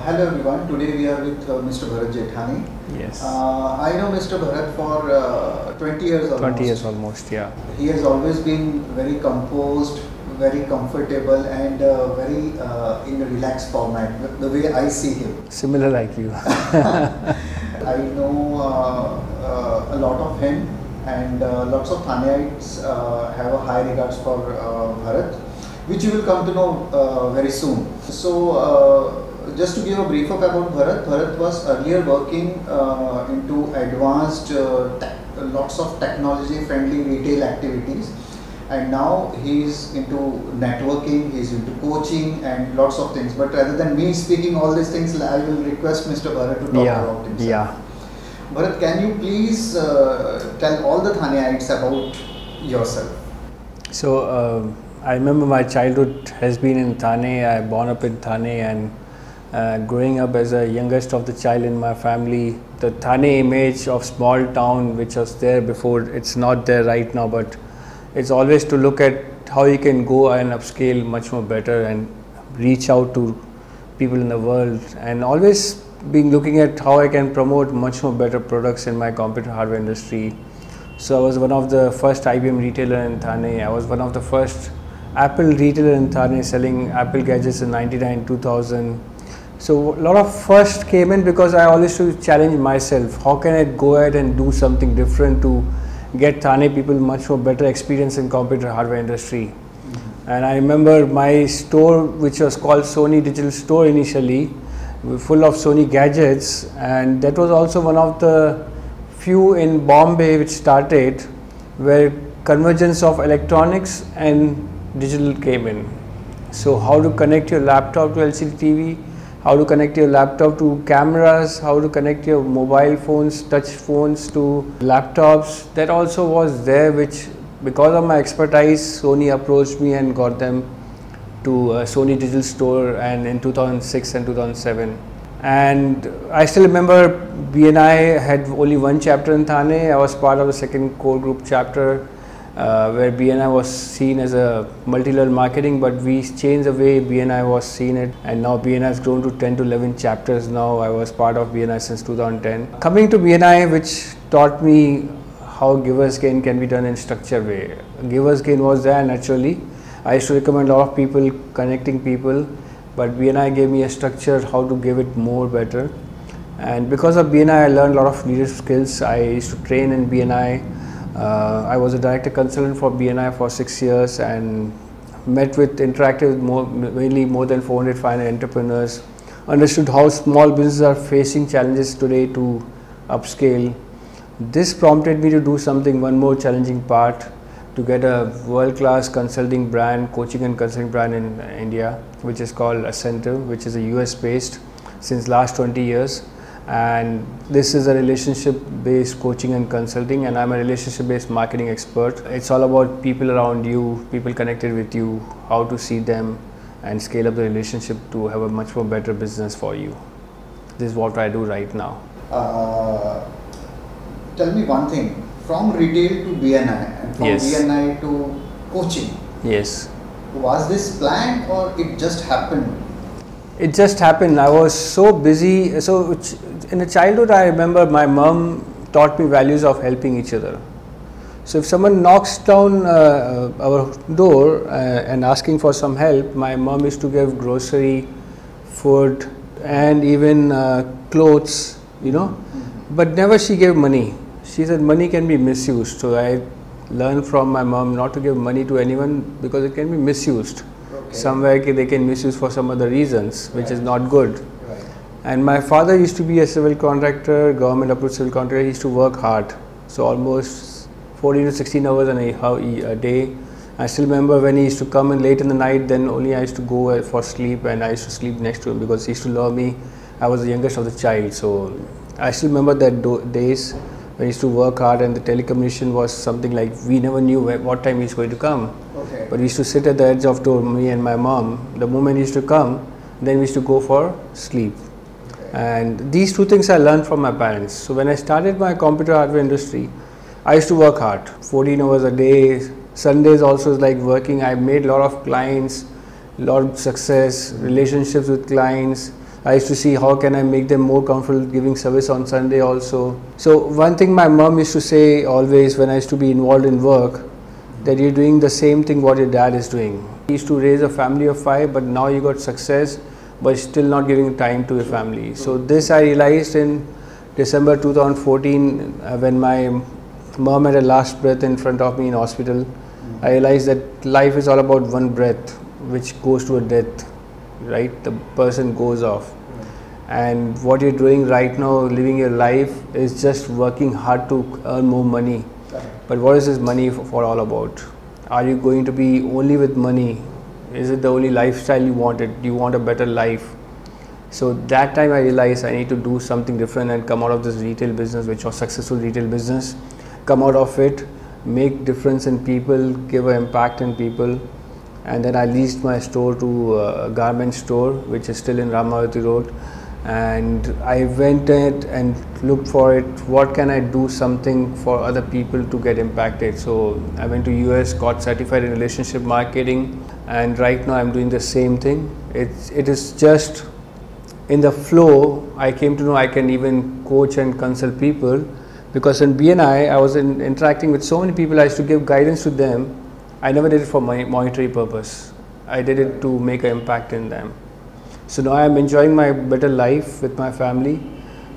Hello everyone, today we are with Mr. Bharat Jethani. Yes. I know Mr. Bharat for 20 years almost. 20 years almost, yeah. He has always been very composed, very comfortable and very in a relaxed format, the way I see him. Similar like you. I know a lot of him and lots of Thaneites have a high regards for Bharat, which you will come to know very soon. So, just to give a brief up about Bharat, Bharat was earlier working into advanced, lots of technology-friendly retail activities, and now he is into networking, he is into coaching and lots of things. But rather than me speaking all these things, I will request Mr. Bharat to talk about himself. Yeah. Bharat, can you please tell all the Thaneites about yourself? So, I remember my childhood has been in Thane. I born up in Thane, and growing up as a youngest of the child in my family, the Thane image of small town which was there before, it's not there right now, but it's always to look at how you can go and upscale much more better and reach out to people in the world, and always being looking at how I can promote much more better products in my computer hardware industry. So I was one of the first IBM retailer in Thane. I was one of the first Apple retailer in Thane selling Apple gadgets in 99, 2000. So a lot of first came in because I always used to challenge myself. How can I go ahead and do something different to get Thane people much more better experience in computer hardware industry? And I remember my store, which was called Sony Digital Store initially, full of Sony gadgets, and that was also one of the few in Bombay which started where convergence of electronics and digital came in. So how to connect your laptop to LCD TV, how to connect your laptop to cameras, how to connect your mobile phones, touch phones to laptops, that also was there, which because of my expertise, Sony approached me and got them to Sony Digital Store, and in 2006 and 2007. And I still remember BNI had only one chapter in Thane. I was part of the second core group chapter where BNI was seen as a multi-level marketing, but we changed the way BNI was seen it, and now BNI has grown to 10 to 11 chapters now. I was part of BNI since 2010. Coming to BNI, which taught me how Giver's Gain can be done in structured way. Giver's Gain was there naturally. I used to recommend a lot of people, connecting people, but BNI gave me a structure how to give it more better. And because of BNI, I learned a lot of leadership skills. I used to train in BNI. I was a director consultant for BNI for 6 years and interacted with mainly more than 400 500 entrepreneurs, understood how small businesses are facing challenges today to upscale. This prompted me to do something, one more challenging part, to get a world-class consulting brand, coaching and consulting brand in India, which is called Accenture, which is a US based since last 20 years. And this is a relationship-based coaching and consulting, and I'm a relationship-based marketing expert. It's all about people around you, people connected with you, how to see them and scale up the relationship to have a much more better business for you. This is what I do right now. Tell me one thing, from retail to BNI and from BNI to coaching. Yes. Was this planned or it just happened? It just happened. I was so busy. So in the childhood, I remember my mom taught me values of helping each other. So if someone knocks down our door and asking for some help, my mom used to give grocery, food, and even clothes, you know, but never she gave money. She said money can be misused. So I learned from my mom not to give money to anyone because it can be misused. Okay. Somewhere they can misuse for some other reasons, which is not good. Right. And my father used to be a civil contractor, government approved civil contractor. He used to work hard. So almost 14 to 16 hours a day. I still remember when he used to come in late in the night, then only I used to go for sleep, and I used to sleep next to him because he used to love me. I was the youngest of the child. So I still remember that days. I used to work hard, and the telecommunication was something like we never knew what time he's going to come. Okay. But we used to sit at the edge of door, me and my mom. The moment he used to come, then we used to go for sleep. Okay. And these two things I learned from my parents. So when I started my computer hardware industry, I used to work hard, 14 hours a day. Sundays also is like working. I made a lot of clients, a lot of success, relationships with clients. I used to see how can I make them more comfortable giving service on Sunday also. So one thing my mom used to say always when I used to be involved in work, that you're doing the same thing what your dad is doing. He used to raise a family of 5, but now you got success, but still not giving time to your family. So this I realized in December 2014 when my mom had a last breath in front of me in hospital. I realized that life is all about one breath which goes to a death, right? The person goes off. And what you're doing right now, living your life, is just working hard to earn more money. But what is this money for all about? Are you going to be only with money? Is it the only lifestyle you wanted? Do you want a better life? So that time I realized I need to do something different and come out of this retail business, which was successful retail business, come out of it, make difference in people, give an impact in people. And then I leased my store to a garment store, which is still in Ramavati Road. And I went in and looked for it, what can I do something for other people to get impacted. So I went to US, got certified in relationship marketing, and right now I'm doing the same thing. It is just in the flow. I came to know I can even coach and consult people, because in BNI I was interacting with so many people. I used to give guidance to them. I never did it for my monetary purpose. I did it to make an impact in them. So now I am enjoying my better life with my family.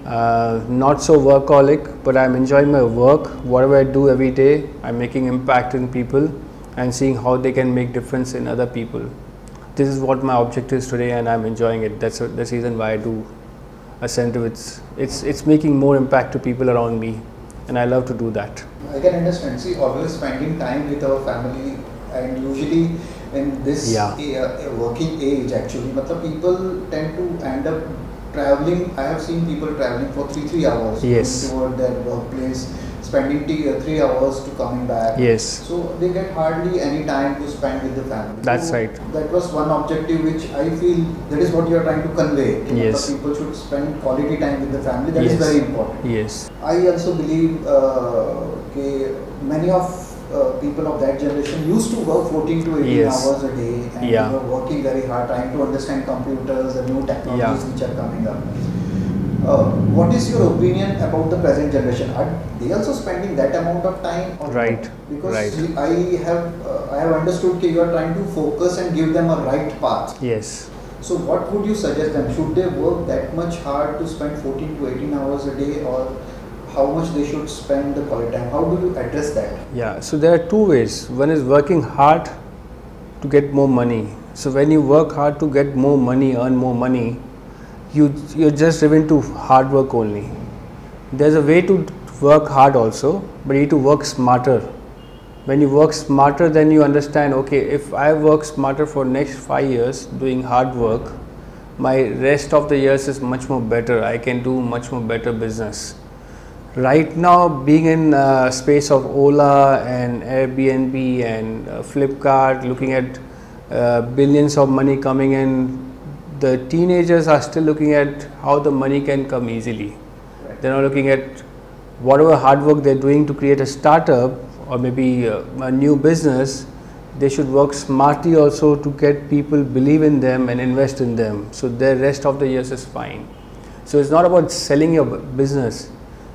Not so workaholic, but I am enjoying my work. Whatever I do every day, I am making impact in people and seeing how they can make difference in other people. This is what my objective is today, and I am enjoying it. That's the reason why I do Ascent. It's making more impact to people around me, and I love to do that. I can understand. See, always spending time with our family, and usually in this working age, actually, people tend to end up traveling. I have seen people traveling for 3 hours toward their workplace, spending 3 hours to coming back. Yes. So they get hardly any time to spend with the family. That's so right. That was one objective which I feel that is what you are trying to convey. Yes. People should spend quality time with the family. That is very important. Yes. I also believe many of people of that generation used to work 14 to 18 hours a day, and they were working very hard, trying to understand computers, the new technologies which are coming up. What is your opinion about the present generation? Are they also spending that amount of time? Right. Because I have understood that you are trying to focus and give them a right path. Yes. So what would you suggest them? Should they work that much hard to spend 14 to 18 hours a day, or how much they should spend the quality time? How do you address that? Yeah, so there are two ways. One is working hard to get more money. So when you work hard to get more money, earn more money, you're just driven to hard work only. There's a way to work hard also, but you need to work smarter. When you work smarter, then you understand, okay, if I work smarter for next 5 years doing hard work, my rest of the years is much more better. I can do much more better business. Right now, being in space of Ola and Airbnb and Flipkart, looking at billions of money coming in, the teenagers are still looking at how the money can come easily. They're not looking at whatever hard work they're doing to create a startup or maybe a new business. They should work smartly also to get people believe in them and invest in them, so their rest of the years is fine. So it's not about selling your business.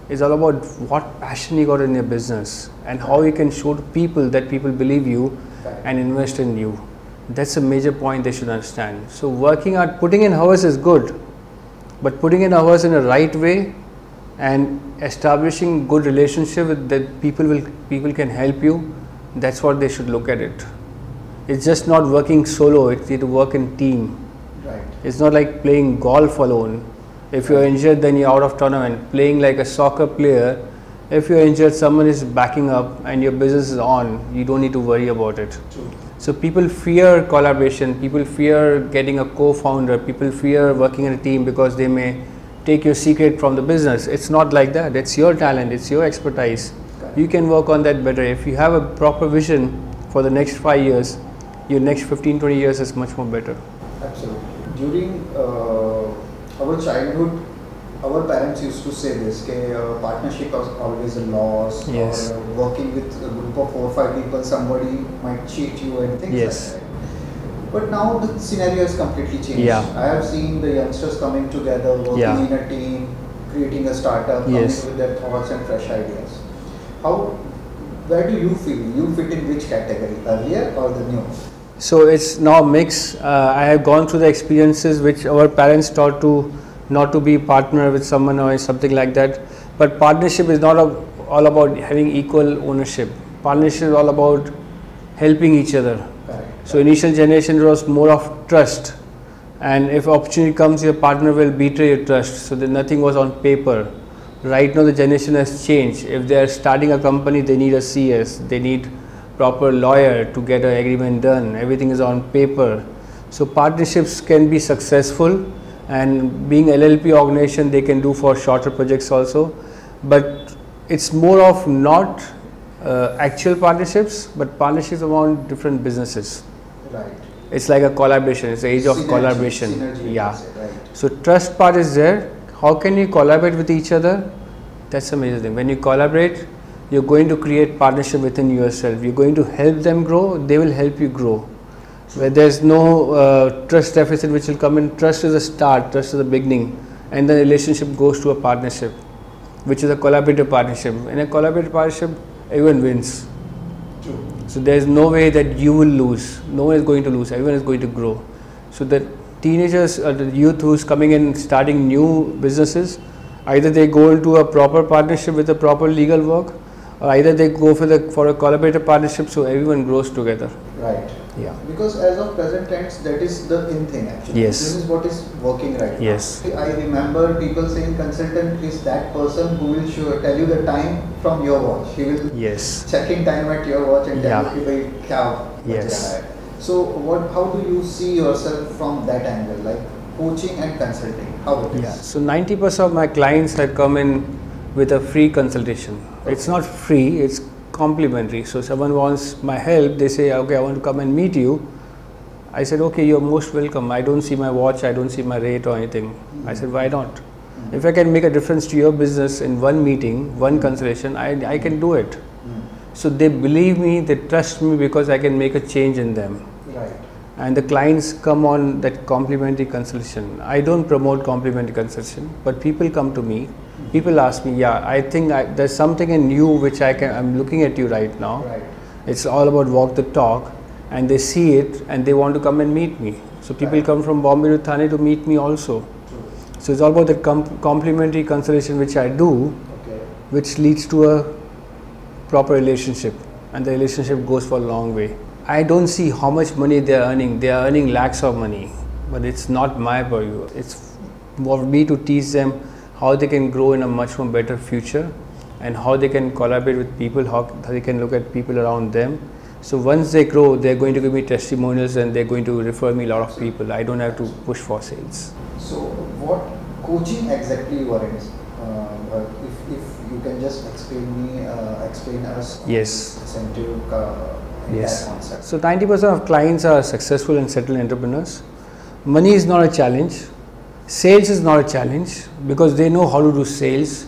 It's all about what passion you got in your business and how you can show to people that people believe you and invest in you. That's a major point they should understand. So working hard, putting in hours is good, but putting in hours in a right way and establishing good relationship with that people can help you. That's what they should look at it. It's just not working solo. It's need to work in team. Right. It's not like playing golf alone. If you're injured, then you're out of tournament. Playing like a soccer player, if you're injured, someone is backing up and your business is on, you don't need to worry about it. True. So people fear collaboration, people fear getting a co-founder, people fear working in a team because they may take your secret from the business. It's not like that. It's your talent, it's your expertise. You can work on that better. If you have a proper vision for the next 5 years, your next 15-20 years is much more better. Absolutely. During our childhood, our parents used to say this, partnership was always a loss, yes. or working with a group of 4 or 5 people, somebody might cheat you and things yes. like that. But now the scenario has completely changed. Yeah. I have seen the youngsters coming together, working Yeah. in a team, creating a startup, coming Yes. with their thoughts and fresh ideas. How, where do you feel? You fit in which category, earlier or the new? So it's now a mix. I have gone through the experiences which our parents taught to not to be partner with someone or something like that. But partnership is not all about having equal ownership. Partnership is all about helping each other. Correct. So initial generation was more of trust, and if opportunity comes, your partner will betray your trust. So that nothing was on paper. Right now the generation has changed. If they are starting a company, they need a CS, they need proper lawyer to get an agreement done. Everything is on paper. So partnerships can be successful, and being LLP organization, they can do for shorter projects also. But it's more of not actual partnerships, but partnerships around different businesses. Right. It's like a collaboration. It's the age of Synergy, collaboration. synergy, you Yeah. can say, right. So trust part is there. How can you collaborate with each other? That's a major thing. When you collaborate, you're going to create partnership within yourself. You're going to help them grow. They will help you grow. Where there's no trust deficit which will come in. Trust is a start. Trust is the beginning, and the relationship goes to a partnership, which is a collaborative partnership. In a collaborative partnership, everyone wins. True. So there is no way that you will lose. No one is going to lose. Everyone is going to grow. So the teenagers, the youth who's coming in starting new businesses, either they go into a proper partnership with a proper legal work, or either they go for a collaborative partnership, so everyone grows together. Right. Yeah. Because as of present tense, that is the in thing actually. Yes. This is what is working right Yes. now. I remember people saying consultant is that person who will tell you the time from your watch. He will Yes. checking time at your watch and tell Yeah. you कि भाई क्या Yes. बज रहा है. So how do you see yourself from that angle, like coaching and consulting? How it is? Yeah. So 90% of my clients had come in with a free consultation. It's not free, it's complimentary. So someone wants my help, they say, okay, I want to come and meet you. I said, okay, you're most welcome. I don't see my watch, I don't see my rate or anything. I said, why not? If I can make a difference to your business in one meeting, one consultation, I can do it. So they believe me, they trust me because I can make a change in them. Right. And the clients come on that complimentary consultation. I don't promote complimentary consultation, but people come to me. People ask me, yeah, I think there's something in you which I'm looking at you right now. Right. It's all about walk the talk, and they see it and they want to come and meet me. So people Right. come from Bombay to Thane to meet me also. True. So it's all about the complimentary consultation which I do, Okay. which leads to a proper relationship, and the relationship goes for a long way. I don't see how much money they are earning. They are earning lakhs of money, but it's not my purview. It's for me to teach them how they can grow in a much more better future, and how they can collaborate with people, how they can look at people around them. So once they grow, they're going to give me testimonials and they're going to refer me a lot of people. I don't have to push for sales. So what coaching exactly warrants? If you can just explain us Yes. incentive Yes. that concept. So 90% of clients are successful and settled entrepreneurs. Money is not a challenge. Sales is not a challenge because they know how to do sales,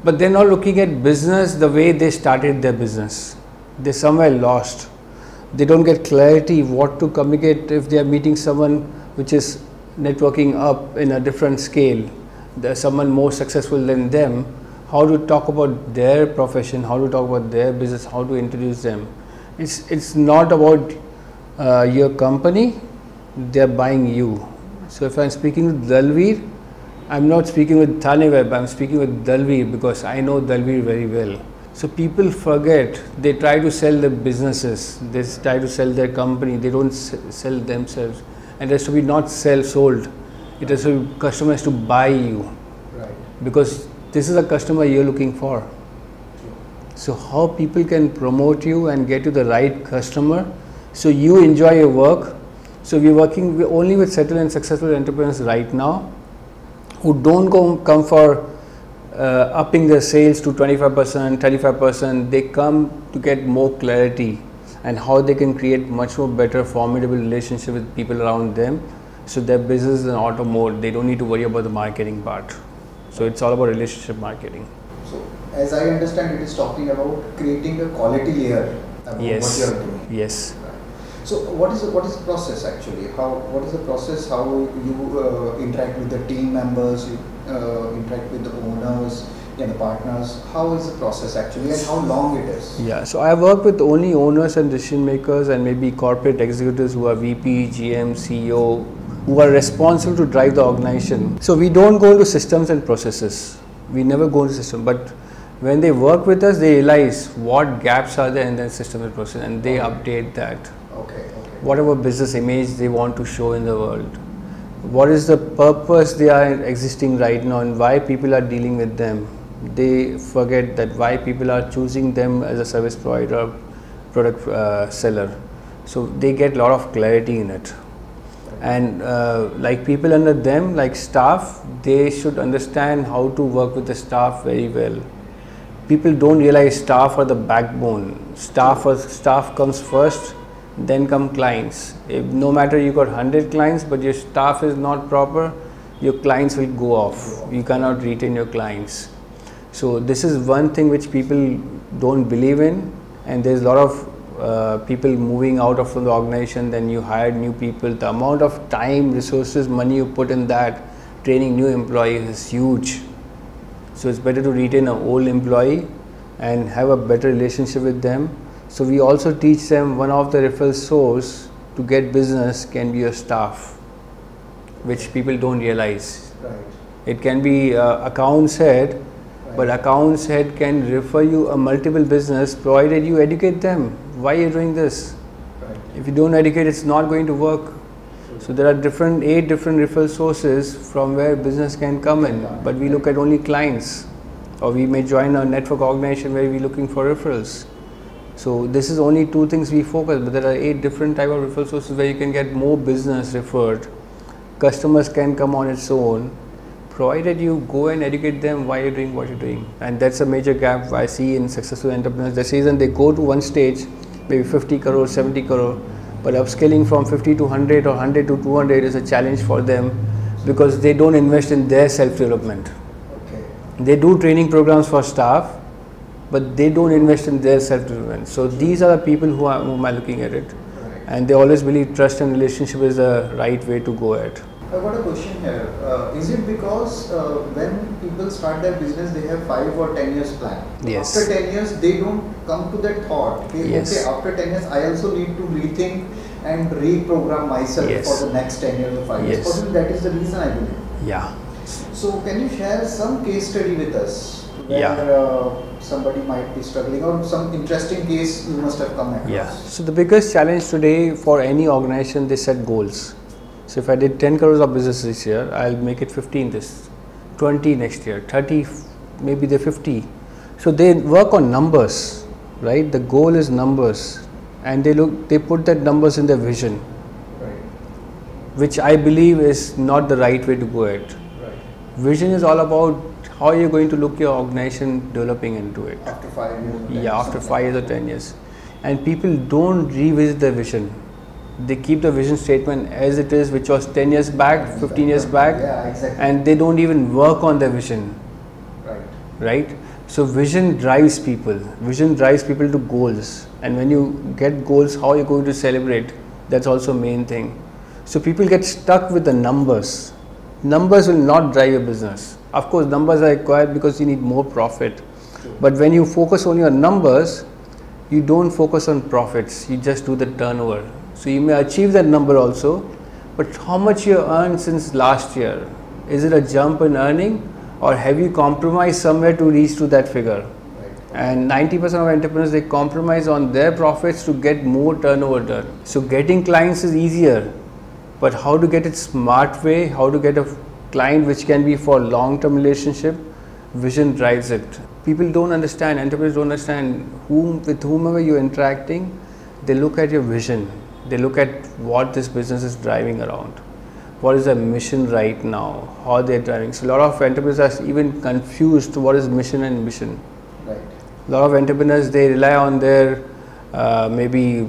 but they're not looking at business the way they started their business. They're somewhere lost. They don't get clarity what to communicate if they are meeting someone which is networking up in a different scale. There's someone more successful than them. How to talk about their profession, how to talk about their business, how to introduce them. It's not about your company, they're buying you. So if I'm speaking with Dalveer, I'm not speaking with Thane Web, I'm speaking with Dalveer because I know Dalveer very well. So people forget, they try to sell their businesses, they try to sell their company, they don't sell themselves. And it has to be not sold, it has to be customers to buy you. Right. Because this is a customer you're looking for. True. So how people can promote you and get you the right customer so you enjoy your work. So we're working only with settled and successful entrepreneurs right now who don't come for upping their sales to 25%, 35%. They come to get more clarity and how they can create much more better formidable relationship with people around them. So their business is in auto mode. They don't need to worry about the marketing part. So it's all about relationship marketing. So as I understand, it is talking about creating a quality layer about Yes. what you are doing. Yes. So what is the process actually? What is the process? How you interact with the team members? You interact with the owners and the partners. How is the process actually, and how long it is? Yeah, so I work with only owners and decision makers, and maybe corporate executives who are VP, GM, CEO, who are responsible to drive the organization. So we don't go into systems and processes. We never go into system, but when they work with us, they realize what gaps are there in their system and process, and they update that. Okay. Whatever business image they want to show in the world. What is the purpose they are existing right now, and why people are dealing with them. They forget that why people are choosing them as a service provider, product seller. So they get a lot of clarity in it. And like people under them, like staff, they should understand how to work with the staff very well. People don't realize staff are the backbone. Staff comes first, then come clients. No matter you got 100 clients, but your staff is not proper, your clients will go off. You cannot retain your clients. So this is one thing which people don't believe in, and there's a lot of people moving out of the organization. Then you hire new people. The amount of time, resources, money you put in that training new employees is huge. So it's better to retain an old employee and have a better relationship with them. So we also teach them one of the referral source to get business can be your staff, which people don't realize. Right. It can be accounts head, but accounts head can refer you a multiple business provided you educate them. Why are you doing this? Right. If you don't educate, it's not going to work. So there are 8 different referral sources from where business can come in, but we look at only clients, or we may join a network organization where we're looking for referrals. So this is only 2 things we focus, but there are 8 different type of referral sources where you can get more business referred. Customers can come on its own, provided you go and educate them why you're doing what you're doing. And that's a major gap I see in successful entrepreneurs. The reason they go to one stage, maybe 50 crore, 70 crore, but upscaling from 50 to 100 or 100 to 200 is a challenge for them because they don't invest in their self-development. Okay. They do training programs for staff, but they don't invest in their self-development. So these are the people whom are looking at it. Right. And they always believe trust and relationship is the right way to go at. I've got a question here. Is it because when people start their business, they have 5 or 10 years plan? Yes. After 10 years, they don't come to that thought. Okay, Yes. okay, after 10 years, I also need to rethink and reprogram myself Yes. for the next 10 years or 5 years. Yes. Possibly that is the reason, I believe. Yeah. So can you share some case study with us where Yeah. somebody might be struggling, or some interesting case you must have come across? Yeah. So the biggest challenge today for any organization, they set goals. So if I did 10 crores of business this year, I'll make it 15 this, 20 next year, 30, maybe the 50. So they work on numbers, right? The goal is numbers, and they put that numbers in their vision, Right. which I believe is not the right way to go at. Right. Vision is all about how you're going to look your organization developing into it. After 5 years. or 10 Yeah, years, after something 5 years or like 10 years. And people don't revisit their vision. They keep the vision statement as it is, which was 10 years back, 15 years back, Yeah, exactly. and they don't even work on their vision, Right. right? So vision drives people. Vision drives people to goals. And when you get goals, how you're going to celebrate, that's also main thing. So people get stuck with the numbers. Numbers will not drive your business. Of course, numbers are required because you need more profit. True. But when you focus only on numbers, you don't focus on profits. You just do the turnover. So you may achieve that number also, but how much you earned since last year? Is it a jump in earning, or have you compromised somewhere to reach to that figure? Right. And 90% of entrepreneurs, they compromise on their profits to get more turnover done. So getting clients is easier, but how to get it smart way, how to get a client which can be for long-term relationship, vision drives it. People don't understand, entrepreneurs don't understand with whomever you're interacting, they look at your vision. They look at what this business is driving around. What is the mission right now? How they're driving. So a lot of entrepreneurs are even confused what is mission and mission. Right. A lot of entrepreneurs, they rely on their maybe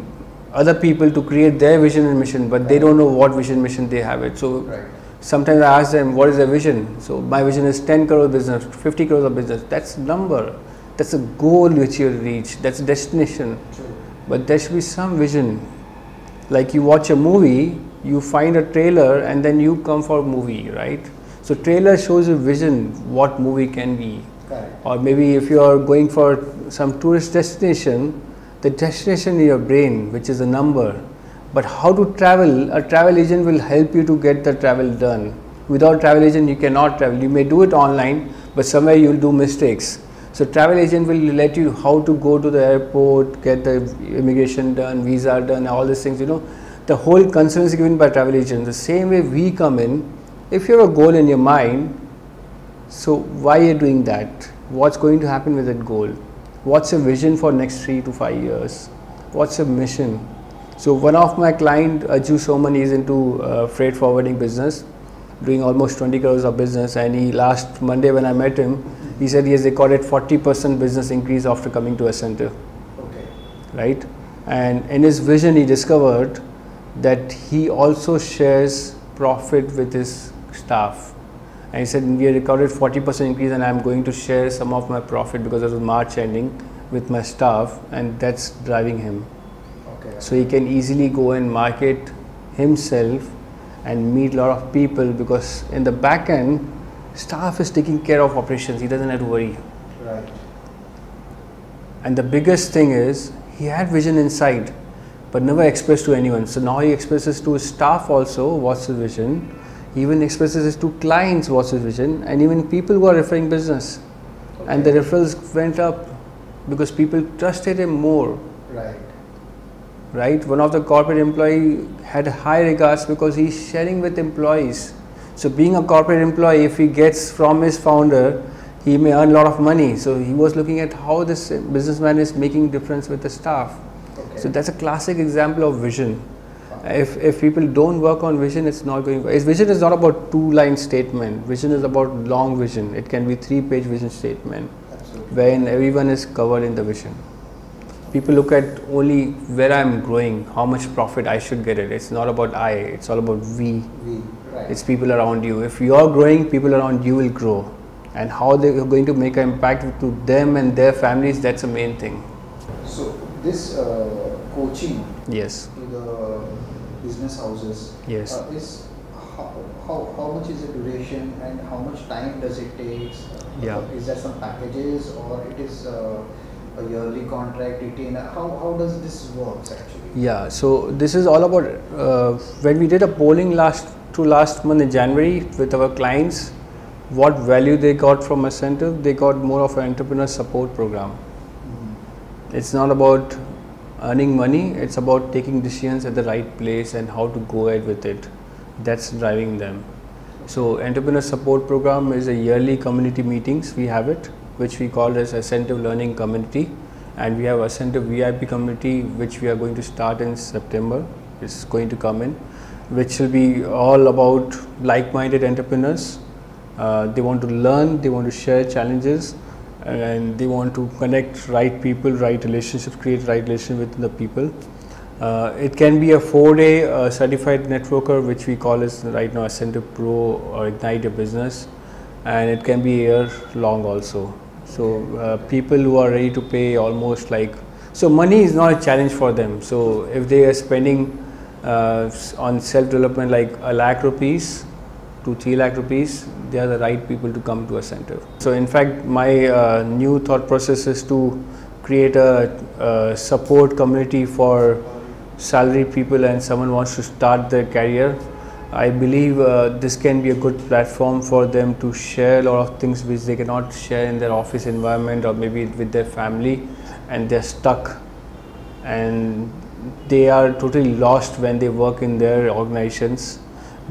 other people to create their vision and mission, but they don't know what vision mission they have it. So Right. sometimes I ask them, what is their vision? So my vision is 10 crore business, 50 crores of business. That's number. That's a goal which you reach. That's a destination. True. But there should be some vision. Like you watch a movie, you find a trailer and then you come for a movie, right? So trailer shows a vision what movie can be. Correct. Or maybe if you are going for some tourist destination, the destination in your brain, which is a number. But how to travel, a travel agent will help you to get the travel done. Without travel agent, you cannot travel. You may do it online, but somewhere you will do mistakes. So travel agent will let you how to go to the airport, get the immigration done, visa done, all these things, you know. The whole concern is given by travel agent. The same way we come in, if you have a goal in your mind, so why are you doing that? What's going to happen with that goal? What's your vision for next 3 to 5 years? What's your mission? So one of my client, Aju Soman, is into freight forwarding business, doing almost 20 crores of business, and he last Monday when I met him, he said he has recorded 40% business increase after coming to Accenture. Okay. Right? And in his vision he discovered that he also shares profit with his staff. And he said, we recorded 40% increase and I'm going to share some of my profit because it was March ending with my staff, and that's driving him. Okay. So he can easily go and market himself and meet a lot of people, because in the back end, staff is taking care of operations. He doesn't have to worry. Right. And the biggest thing is, he had vision inside, but never expressed to anyone. So now he expresses to his staff also what's his vision. He even expresses it to clients what's his vision, and even people who are referring business. Okay. And the referrals went up because people trusted him more. Right. Right? One of the corporate employee had high regards because he's sharing with employees. So being a corporate employee, if he gets from his founder, he may earn a lot of money. So he was looking at how this businessman is making difference with the staff. Okay. So that's a classic example of vision. If people don't work on vision, it's not going. His vision is not about 2-line statement. Vision is about long vision. It can be 3-page vision statement, Absolutely. wherein everyone is covered in the vision. People look at only where I'm growing, how much profit I should get it. It's not about I, it's all about we. Right. It's people around you. If you are growing, people around you will grow. And how they are going to make an impact to them and their families, that's the main thing. So this coaching Yes. to the business houses Yes. is how much is the duration and how much time does it take? Yeah. Is there some packages or it is a yearly contract, retainer? How does this work actually? Yeah, so this is all about when we did a polling last month in January with our clients, what value they got from Accenture. They got more of an entrepreneur support program. Mm-hmm. It's not about earning money, it's about taking decisions at the right place and how to go ahead with it. That's driving them. So entrepreneur support program is a yearly community meetings. We have it, which we call as Accenture Learning Community, and we have Accenture VIP community, which we are going to start in September. It's going to come in, which will be all about like-minded entrepreneurs. They want to learn, they want to share challenges, and they want to connect right people, right relationships, create right relationship with the people. It can be a 4-day certified networker, which we call as right now Accenture Pro or Ignite Your Business, and it can be a year long also. So people who are ready to pay almost like, so money is not a challenge for them. So if they are spending on self-development like ₹1 lakh to 3 lakh rupees, they are the right people to come to Accenture. So in fact, my new thought process is to create a support community for salaried people and someone wants to start their career. I believe this can be a good platform for them to share a lot of things which they cannot share in their office environment or maybe with their family, and they're stuck and they are totally lost when they work in their organizations.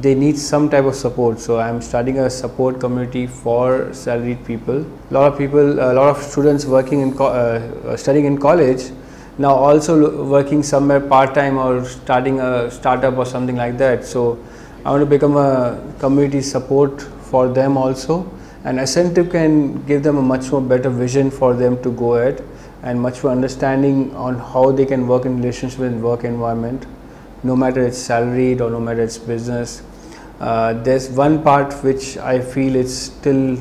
They need some type of support. So I'm starting a support community for salaried people. A lot of students working in studying in college now also working somewhere part-time or starting a startup or something like that. So I want to become a community support for them also, and Accenture can give them a much more better vision for them to go ahead and much more understanding on how they can work in relationship with work environment, no matter it's salaried or no matter it's business. There's one part which I feel it's still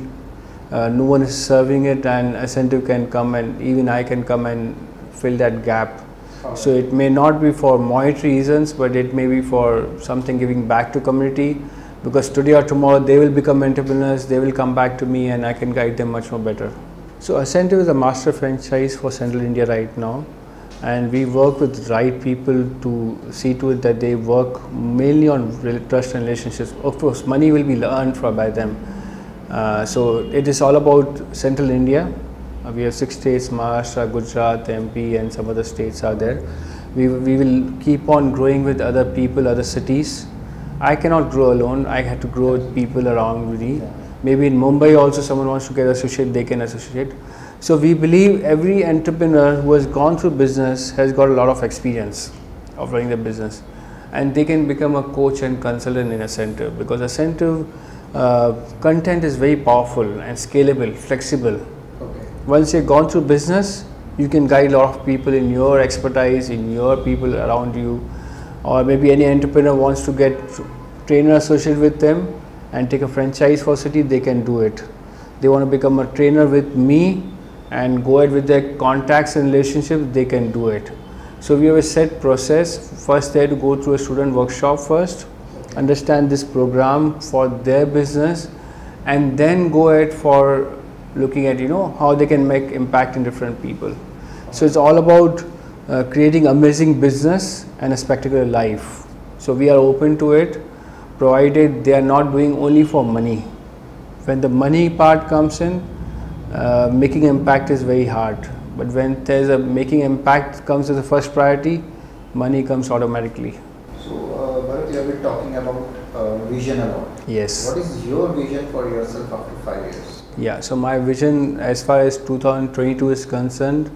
no one is serving it, and Accenture can come and even I can come and fill that gap. So it may not be for monetary reasons, but it may be for something giving back to community, because today or tomorrow they will become entrepreneurs, they will come back to me and I can guide them much more better. So Ascentive is a master franchise for Central India right now, and we work with right people to see to it that they work mainly on trust and relationships. Of course, money will be earned by them. So it is all about Central India. We have 6 states, Maharashtra, Gujarat, MP and some other states are there. We will keep on growing with other people, other cities. I cannot grow alone, I have to grow with people around me. Maybe in Mumbai also someone wants to get associated, they can associate. So we believe every entrepreneur who has gone through business has got a lot of experience of running the business, and they can become a coach and consultant in Ascentive, because Ascentive content is very powerful and scalable, flexible. Once you've gone through business, you can guide a lot of people in your expertise, in your people around you, or maybe any entrepreneur wants to get trainer associated with them and take a franchise for city, they can do it. They want to become a trainer with me and go ahead with their contacts and relationships, they can do it. So we have a set process. First they have to go through a student workshop first, understand this program for their business, and then go ahead for looking at how they can make impact in different people. So it's all about creating amazing business and a spectacular life. So we are open to it, provided they are not doing only for money. When the money part comes in, making impact is very hard. But when there's a making impact comes as the first priority, money comes automatically. So Bharat, you have been talking about vision a lot. Yes. What is your vision for yourself after 5 years? Yeah, so my vision as far as 2022 is concerned,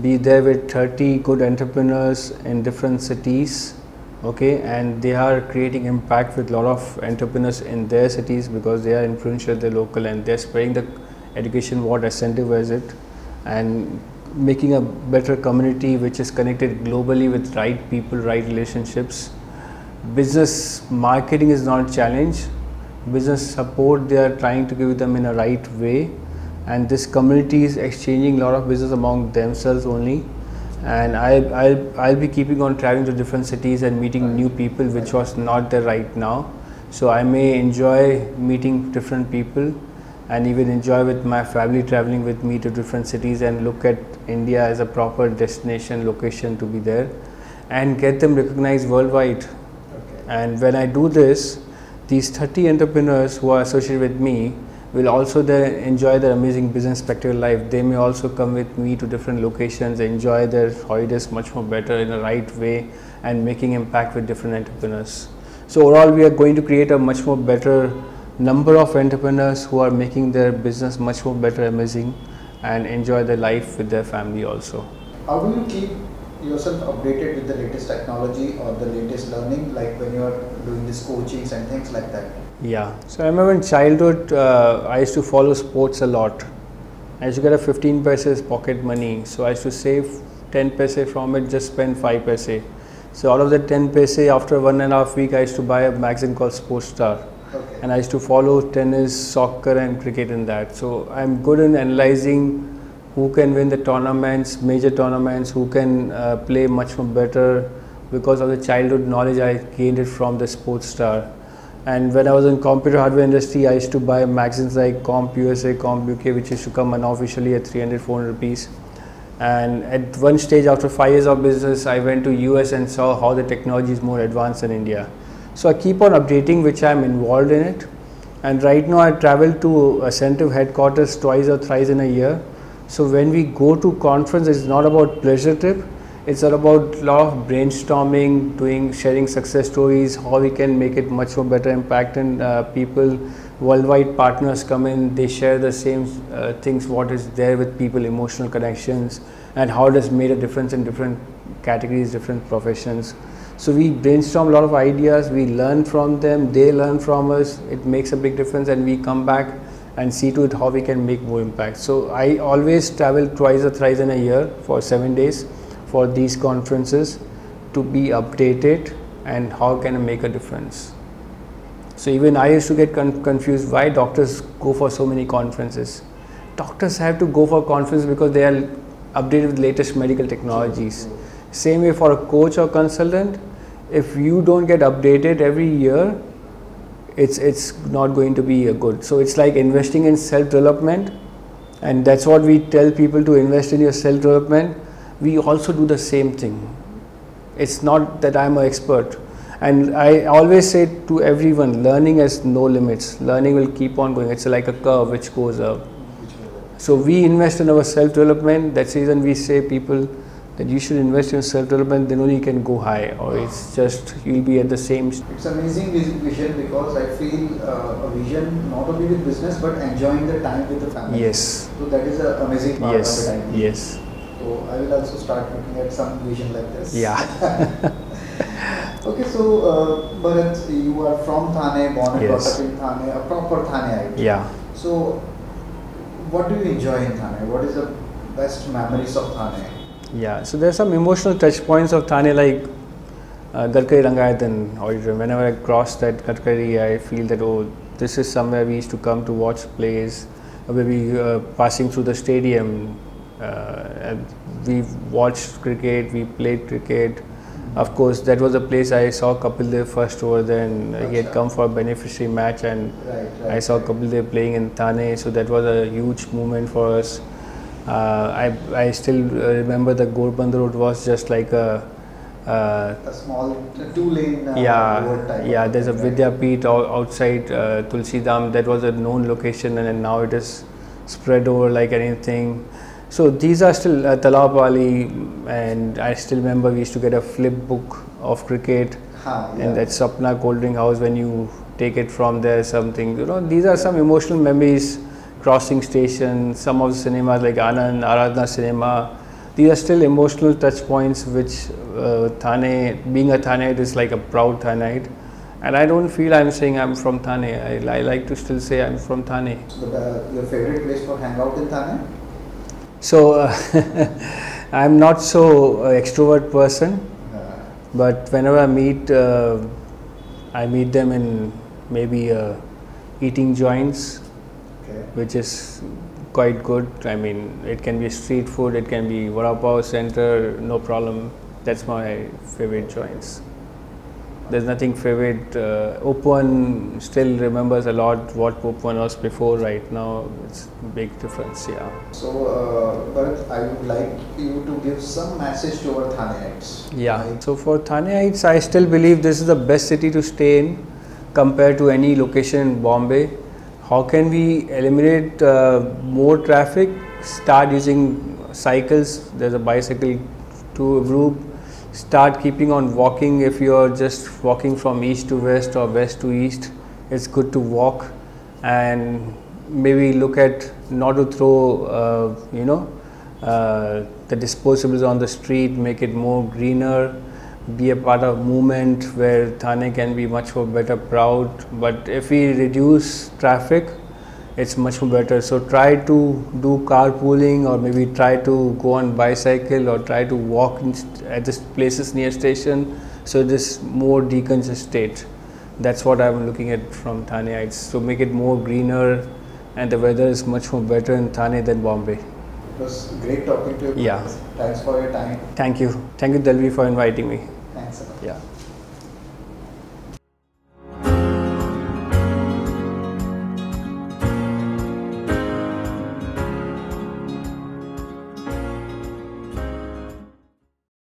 be there with 30 good entrepreneurs in different cities, okay, and they are creating impact with a lot of entrepreneurs in their cities, because they are influential, they're local, and they're spreading the education what Ascentive has it, and making a better community which is connected globally with right people, right relationships. Business marketing is not a challenge. Business support they are trying to give them in a right way, and this community is exchanging a lot of business among themselves only. And I'll be keeping on traveling to different cities and meeting new people, which was not there right now. So I may enjoy meeting different people, and even enjoy with my family traveling with me to different cities and look at India as a proper destination location to be there and get them recognized worldwide. And when I do this, these 30 entrepreneurs who are associated with me will also then enjoy their amazing business spectacular life. They may also come with me to different locations, enjoy their holidays much more better in a right way, and making impact with different entrepreneurs. So overall, we are going to create a much more better number of entrepreneurs who are making their business much more better, amazing, and enjoy their life with their family also. How do you keep yourself updated with the latest technology or the latest learning, like when you are doing these coachings and things like that? Yeah, so I remember in childhood I used to follow sports a lot. I used to get a 15 paise pocket money, so I used to save 10 paise from it, just spend 5 paise. So out of the 10 paise, after 1.5 weeks I used to buy a magazine called Sports Star. Okay. And I used to follow tennis, soccer and cricket in that. So I'm good in analyzing who can win the tournaments, major tournaments, who can play much more better, because of the childhood knowledge I gained it from the Sports Star. And when I was in computer hardware industry, I used to buy magazines like Comp USA, Comp UK, which used to come unofficially at 300-400 rupees. And at one stage, after 5 years of business, I went to US and saw how the technology is more advanced than India. So I keep on updating, which I'm involved in it. And right now I travel to Ascentive headquarters twice or thrice in a year. So when we go to conference, it's not about pleasure trip. It's all about a lot of brainstorming, sharing success stories, how we can make it much more better impact, and people, worldwide partners come in, they share the same things, what is there with people, emotional connections, and how it has made a difference in different categories, different professions. So we brainstorm a lot of ideas, we learn from them, they learn from us, it makes a big difference, and we come back and see to it how we can make more impact. So I always travel twice or thrice in a year for 7 days for these conferences to be updated and how can I make a difference. So even I used to get confused why doctors go for so many conferences. Doctors have to go for conferences because they are updated with latest medical technologies. Same way for a coach or consultant, if you don't get updated every year, it's not going to be a good. So it's like investing in self development, and that's what we tell people, to invest in your self development. We also do the same thing. It's not that I'm an expert, and I always say to everyone, learning has no limits. Learning will keep on going. It's like a curve which goes up. So we invest in our self development. That's the reason we say people that you should invest in self development, then only you can go high, or it's just you'll be at the same. It's amazing vision, because I feel a vision not only with business but enjoying the time with the family. Yes. So that is an amazing part of Yes. it. I think. Yes. So I will also start looking at some vision like this. Yeah. Okay, so Bharat, you are from Thane, born and brought Yes. up in Thane, a proper Thaneite. Yeah. So what do you enjoy in Thane? What is the best memories of Thane? Yeah. So there's some emotional touch points of Thane, like Gadkari Rangayatan auditorium. Whenever I cross that Gadkari, I feel that, oh, this is somewhere we used to come to watch plays. Maybe passing through the stadium, and we watched cricket, we played cricket. Of course, that was a place I saw Kapil Dev first over there, and he had come for a beneficiary match, and I saw Kapil Dev playing in Thane, so that was a huge moment for us. I still remember the Gorband Road was just like a small two-lane road type. Yeah. There's a Vidyapeeth outside Tulsi Dham. That was a known location, and now it is spread over like anything. So these are still Talapali, and I still remember we used to get a flip book of cricket, and that Sapna Cold Drink House, when you take it from there, something, these are some emotional memories. Crossing station, some of the cinemas like Anand, Aradhana Cinema, these are still emotional touch points which Thane, being a Thaneite, is like a proud Thaneite. And I don't feel I'm saying I'm from Thane. I like to still say I'm from Thane. Your favorite place for hangout in Thane? So I'm not so extrovert person, but whenever I meet them in maybe eating joints, which is quite good. I mean, it can be street food, it can be Vada Pav center, no problem. That's my favorite joints. There's nothing favorite. Open still remembers a lot what Open was before. Right now, it's a big difference. Yeah. So, Bharat, I would like you to give some message to our Thaneites. Yeah. So for Thaneites, I still believe this is the best city to stay in compared to any location in Bombay. How can we eliminate more traffic? Start using cycles. There's a bicycle to group. Start keeping on walking. If you are just walking from east to west or west to east, it's good to walk, and maybe look at not to throw the disposables on the street. Make it more greener. Be a part of movement where Thane can be much more better, proud. But if we reduce traffic, it's much more better. So try to do carpooling, or maybe try to go on bicycle, or try to walk at the places near station, so this more decongested. That's what I'm looking at from Thaneites. So make it more greener, and the weather is much more better in Thane than Bombay. It was great talking to you. Yeah. Thanks for your time. Thank you. Thank you, Dalvi, for inviting me. Thanks a lot. Yeah.